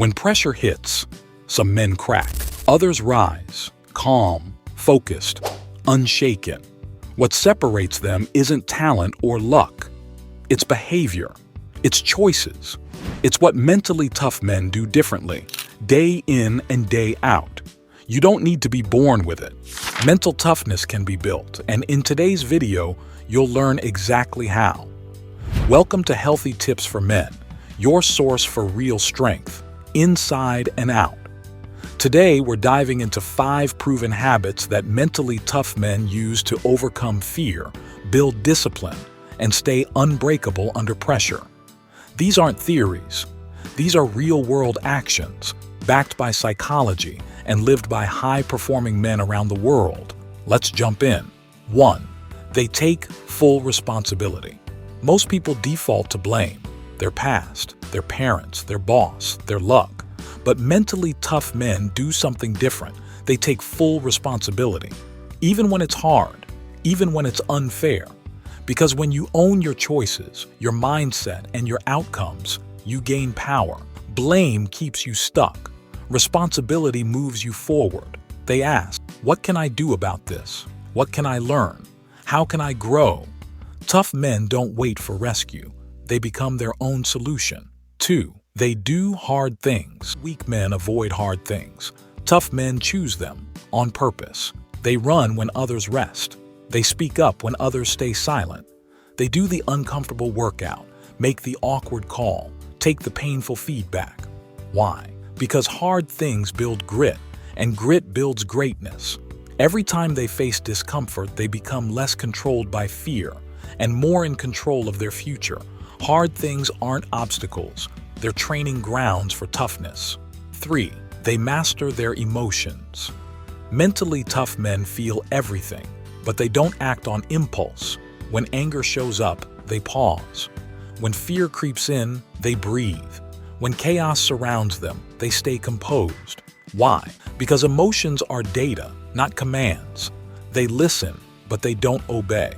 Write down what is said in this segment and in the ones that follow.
When pressure hits, some men crack. Others rise, calm, focused, unshaken. What separates them isn't talent or luck. It's behavior. It's choices. It's what mentally tough men do differently, day in and day out. You don't need to be born with it. Mental toughness can be built, and in today's video, you'll learn exactly how. Welcome to Healthy Tips for Men, your source for real strength, inside and out. Today, we're diving into 5 proven habits that mentally tough men use to overcome fear, build discipline, and stay unbreakable under pressure. These aren't theories. These are real-world actions, backed by psychology and lived by high-performing men around the world. Let's jump in. 1. They take full responsibility. Most people default to blame. Their past, their parents, their boss, their luck. But mentally tough men do something different. They take full responsibility. Even when it's hard, even when it's unfair. Because when you own your choices, your mindset, and your outcomes, you gain power. Blame keeps you stuck. Responsibility moves you forward. They ask, what can I do about this? What can I learn? How can I grow? Tough men don't wait for rescue. They become their own solution. 2. They do hard things. Weak men avoid hard things. Tough men choose them on purpose. They run when others rest. They speak up when others stay silent. They do the uncomfortable workout, make the awkward call, take the painful feedback. Why? Because hard things build grit, and grit builds greatness. Every time they face discomfort, they become less controlled by fear and more in control of their future. Hard things aren't obstacles. They're training grounds for toughness. 3. They master their emotions. Mentally tough men feel everything, but they don't act on impulse. When anger shows up, they pause. When fear creeps in, they breathe. When chaos surrounds them, they stay composed. Why? Because emotions are data, not commands. They listen, but they don't obey.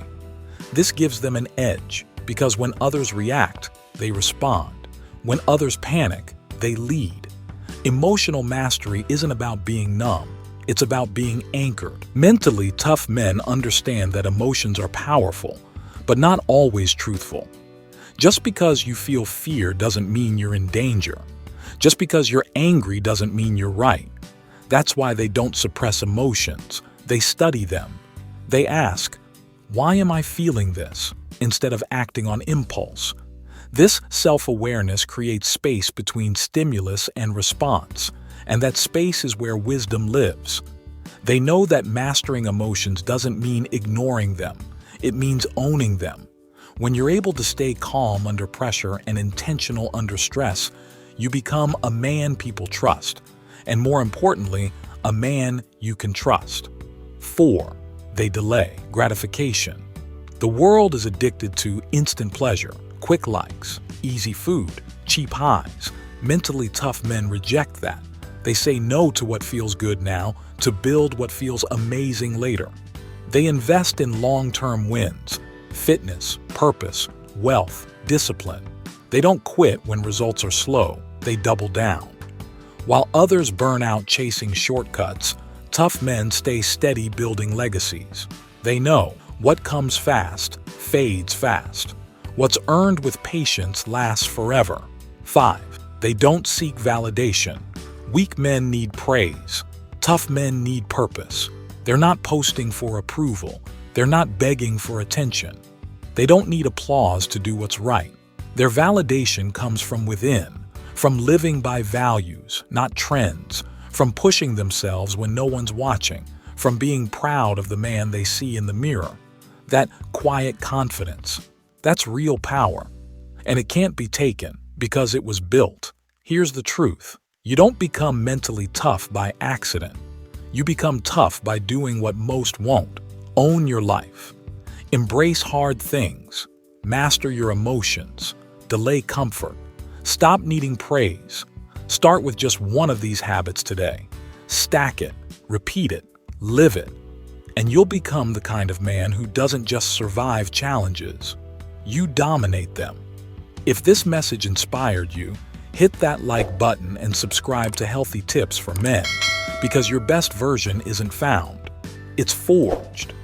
This gives them an edge, because when others react, they respond. When others panic, they lead. Emotional mastery isn't about being numb. It's about being anchored. Mentally tough men understand that emotions are powerful, but not always truthful. Just because you feel fear doesn't mean you're in danger. Just because you're angry doesn't mean you're right. That's why they don't suppress emotions. They study them. They ask, why am I feeling this? Instead of acting on impulse. This self-awareness creates space between stimulus and response, and that space is where wisdom lives. They know that mastering emotions doesn't mean ignoring them. It means owning them. When you're able to stay calm under pressure and intentional under stress, you become a man people trust, and more importantly, a man you can trust. 4. They delay gratification. The world is addicted to instant pleasure, quick likes, easy food, cheap highs. Mentally tough men reject that. They say no to what feels good now to build what feels amazing later. They invest in long-term wins, fitness, purpose, wealth, discipline. They don't quit when results are slow. They double down. While others burn out chasing shortcuts, tough men stay steady building legacies. They know what comes fast fades fast. What's earned with patience lasts forever. 5. They don't seek validation. Weak men need praise. Tough men need purpose. They're not posting for approval. They're not begging for attention. They don't need applause to do what's right. Their validation comes from within, from living by values, not trends, from pushing themselves when no one's watching, from being proud of the man they see in the mirror. That quiet confidence, that's real power. And it can't be taken because it was built. Here's the truth. You don't become mentally tough by accident. You become tough by doing what most won't. Own your life. Embrace hard things. Master your emotions. Delay comfort. Stop needing praise. Start with just one of these habits today. Stack it, repeat it, live it, and you'll become the kind of man who doesn't just survive challenges. You dominate them. If this message inspired you, Hit that like button and subscribe to Healthy Tips for Men, because your best version isn't found, it's forged.